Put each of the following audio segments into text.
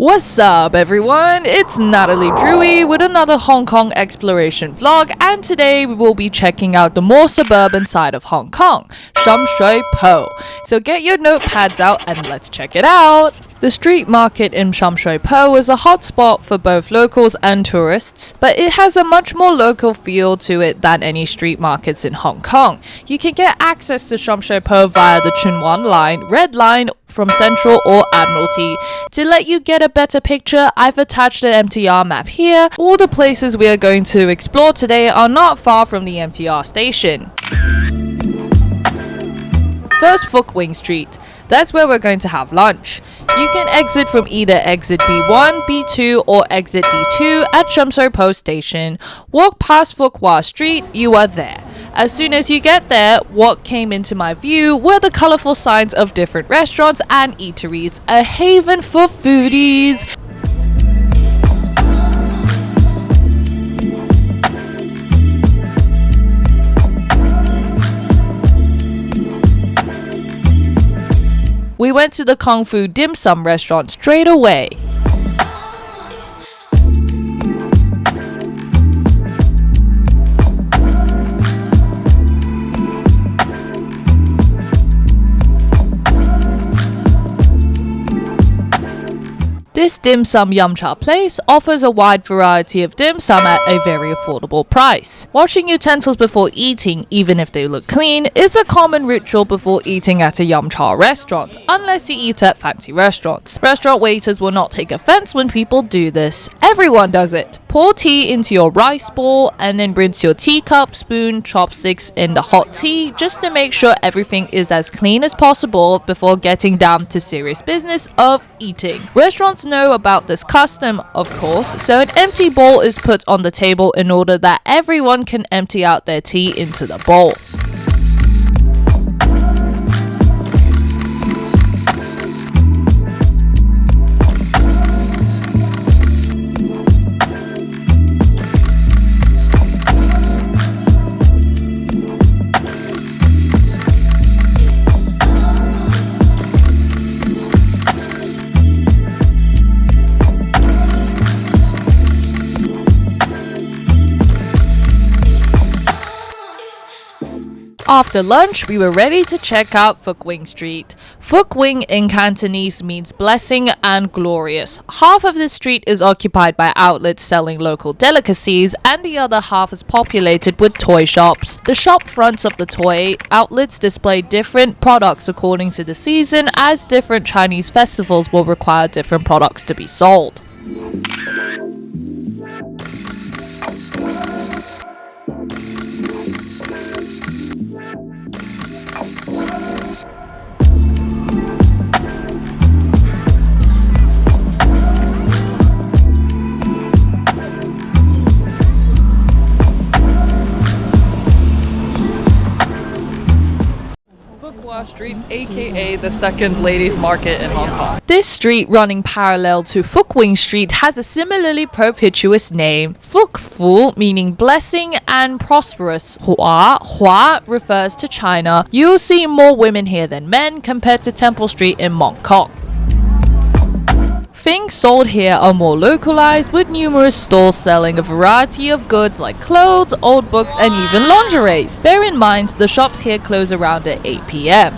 What's up everyone, it's Nataliedrewy with another Hong Kong exploration vlog, and today we will be checking out the more suburban side of Hong Kong, Sham Shui. So get your notepads out and let's check it out. The street market in Sham Shui is a hot spot for both locals and tourists, but it has a much more local feel to it than any street markets in Hong Kong. You can get access to Sham Shui via the Tsuen Wan line, Red Line from Central or Admiralty. To let you get a better picture, I've attached an MTR map here. All the places we are going to explore today are not far from the MTR station. First, Fook Wing Street. That's where we're going to have lunch. You can exit from either exit B1, B2 or exit D2 at Sham Shui Post Station. Walk past Fook Wah Street, you are there. As soon as you get there, what came into my view were the colourful signs of different restaurants and eateries, a haven for foodies. We went to the Kung Fu Dim Sum restaurant straight away. This dim sum yum cha place offers a wide variety of dim sum at a very affordable price. Washing utensils before eating, even if they look clean, is a common ritual before eating at a yum cha restaurant, unless you eat at fancy restaurants. Restaurant waiters will not take offense when people do this. Everyone does it. Pour tea into your rice bowl and then rinse your teacup, spoon, chopsticks in the hot tea just to make sure everything is as clean as possible before getting down to serious business of eating. Restaurants know about this custom, of course, so an empty bowl is put on the table in order that everyone can empty out their tea into the bowl. After lunch, we were ready to check out Fook Wing Street. Fook Wing in Cantonese means blessing and glorious. Half of the street is occupied by outlets selling local delicacies, and the other half is populated with toy shops. The shop fronts of the toy outlets display different products according to the season, as different Chinese festivals will require different products to be sold. Street, aka the second ladies market in Hong Kong. This street running parallel to Fook Wing Street has a similarly propitious name, Fook Fu, meaning blessing, and prosperous. Hua refers to China. You'll see more women here than men compared to Temple Street in Mong Kok. Things sold here are more localized, with numerous stalls selling a variety of goods like clothes, old books and even lingeries. Bear in mind, the shops here close around at 8 p.m.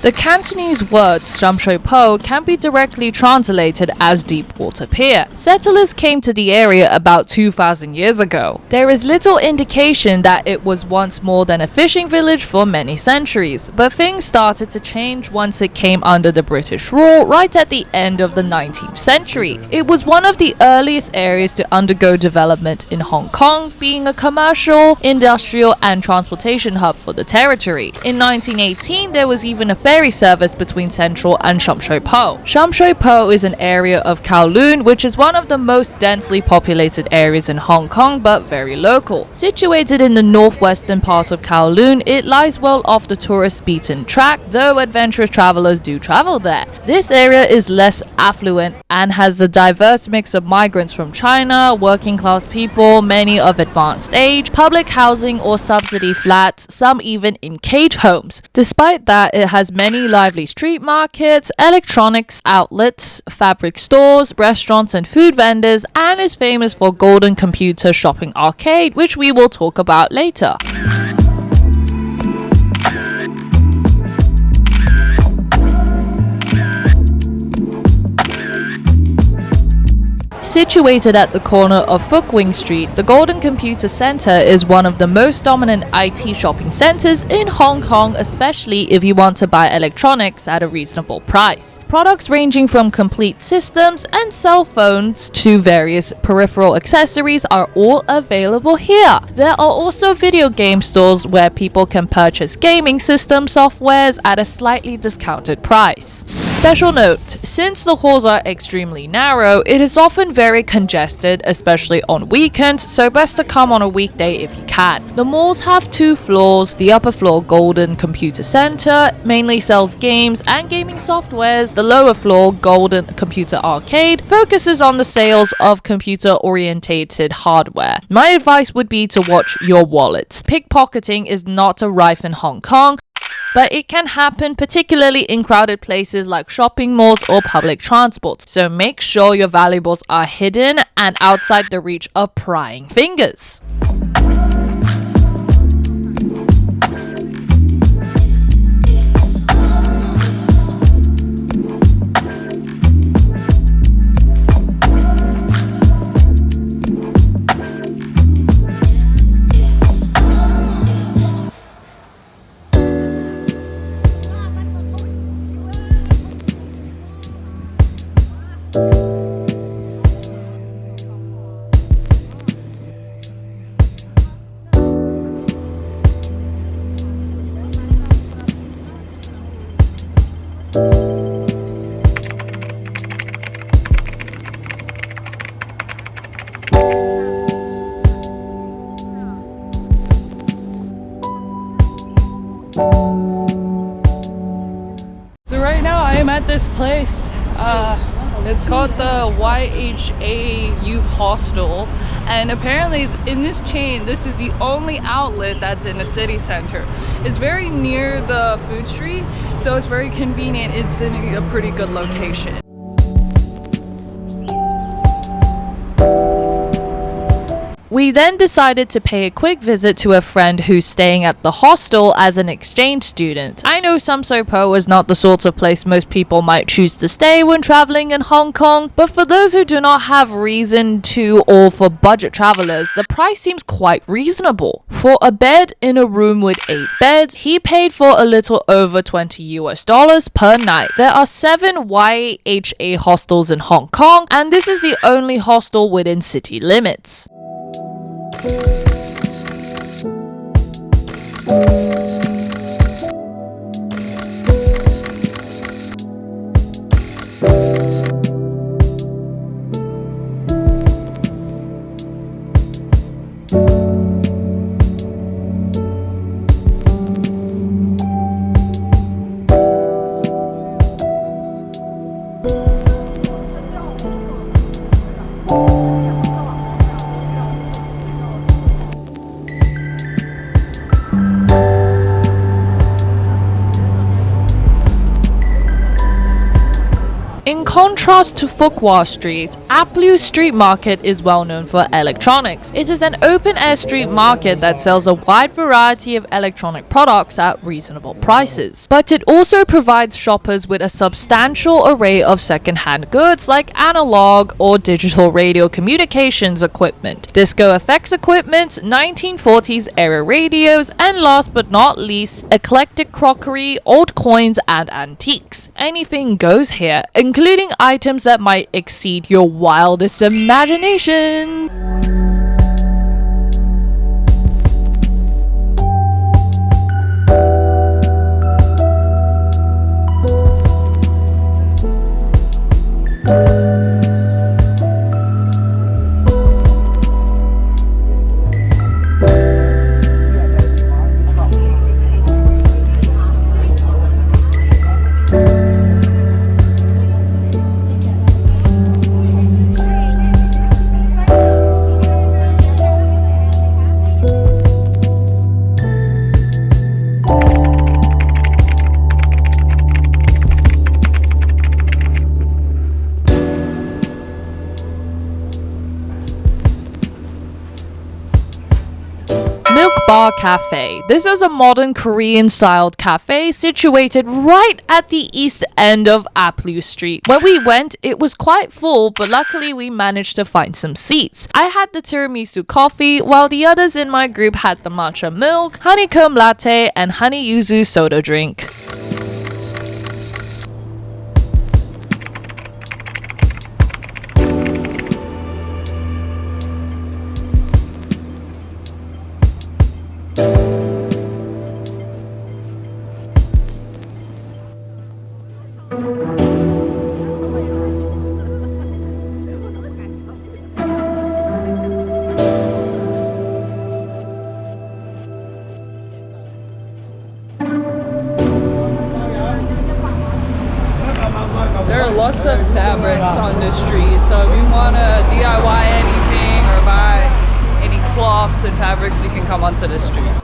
The Cantonese word Sham Shui can be directly translated as deep water pier. Settlers came to the area about 2,000 years ago. There is little indication that it was once more than a fishing village for many centuries, but things started to change once it came under the British rule right at the end of the 19th century. It was one of the earliest areas to undergo development in Hong Kong, being a commercial, industrial and transportation hub for the territory. In 1918, there was even a fair ferry service between Central and Sham Shui. Sham Shui is an area of Kowloon, which is one of the most densely populated areas in Hong Kong, but very local. Situated in the northwestern part of Kowloon, it lies well off the tourist beaten track, though adventurous travelers do travel there. This area is less affluent and has a diverse mix of migrants from China, working class people, many of advanced age, public housing or subsidy flats, some even in cage homes. Despite that, it has many lively street markets, electronics outlets, fabric stores, restaurants and food vendors, and is famous for Golden Computer Shopping Arcade, which we will talk about later. Situated at the corner of Fook Wing Street, the Golden Computer Center is one of the most dominant IT shopping centers in Hong Kong, especially if you want to buy electronics at a reasonable price. Products ranging from complete systems and cell phones to various peripheral accessories are all available here. There are also video game stores where people can purchase gaming system softwares at a slightly discounted price. Special note, since the halls are extremely narrow, it is often very congested, especially on weekends, so best to come on a weekday if you can. The malls have 2 floors. The upper floor, Golden Computer Center, mainly sells games and gaming softwares. The lower floor, Golden Computer Arcade, focuses on the sales of computer-orientated hardware. My advice would be to watch your wallet. Pickpocketing is not rife in Hong Kong, but it can happen particularly in crowded places like shopping malls or public transport. So make sure your valuables are hidden and outside the reach of prying fingers. So right now I am at this place. It's called the YHA Youth Hostel, and apparently in this chain this is the only outlet that's in the city center. It's very near the food street, so it's very convenient. It's in a pretty good location. We then decided to pay a quick visit to a friend who's staying at the hostel as an exchange student. I know Sham Shui is not the sort of place most people might choose to stay when traveling in Hong Kong, but for those who do not have reason to, or for budget travelers, the price seems quite reasonable. For a bed in a room with 8 beds, he paid for a little over $20 per night. There are 7 YHA hostels in Hong Kong, and this is the only hostel within city limits. In contrast to Fook Wing Street, Aplu Street Market is well known for electronics. It is an open-air street market that sells a wide variety of electronic products at reasonable prices. But it also provides shoppers with a substantial array of second-hand goods like analog or digital radio communications equipment, disco effects equipment, 1940s era radios, and last but not least, eclectic crockery, old coins, and antiques. Anything goes here, including items that might exceed your wildest imagination. Bar Cafe. This is a modern Korean-styled cafe situated right at the east end of Aplu Street. When we went, it was quite full, but luckily we managed to find some seats. I had the tiramisu coffee, while the others in my group had the matcha milk, honeycomb latte, and honey yuzu soda drink. There are lots of fabrics on the street, so if you want to DIY anything or buy any cloths and fabrics, you can come onto the street.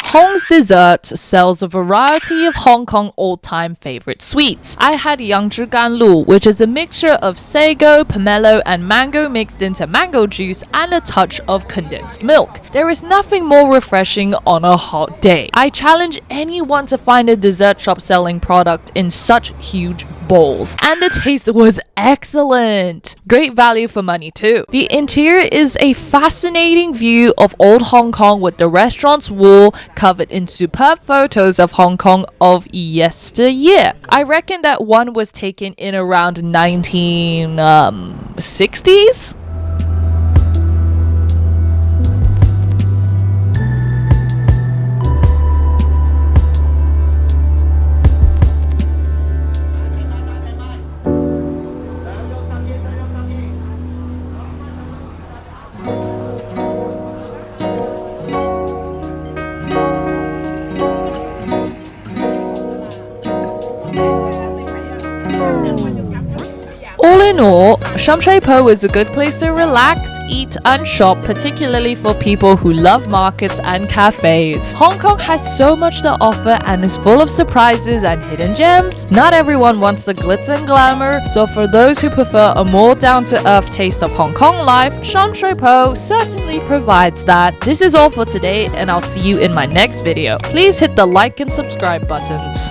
Hong's Desserts sells a variety of Hong Kong old-time favorite sweets. I had Yangzhi Ganlu, which is a mixture of sago, pomelo, and mango mixed into mango juice and a touch of condensed milk. There is nothing more refreshing on a hot day. I challenge anyone to find a dessert shop selling product in such huge bowls, and the taste was excellent. Great value for money too. The interior is a fascinating view of old Hong Kong with the restaurant's wall covered in superb photos of Hong Kong of yesteryear. I reckon that one was taken in around 1960s. All in all, Sham Shui is a good place to relax, eat and shop, particularly for people who love markets and cafes. Hong Kong has so much to offer and is full of surprises and hidden gems. Not everyone wants the glitz and glamour, so for those who prefer a more down-to-earth taste of Hong Kong life, Sham Shui certainly provides that. This is all for today, and I'll see you in my next video. Please hit the like and subscribe buttons.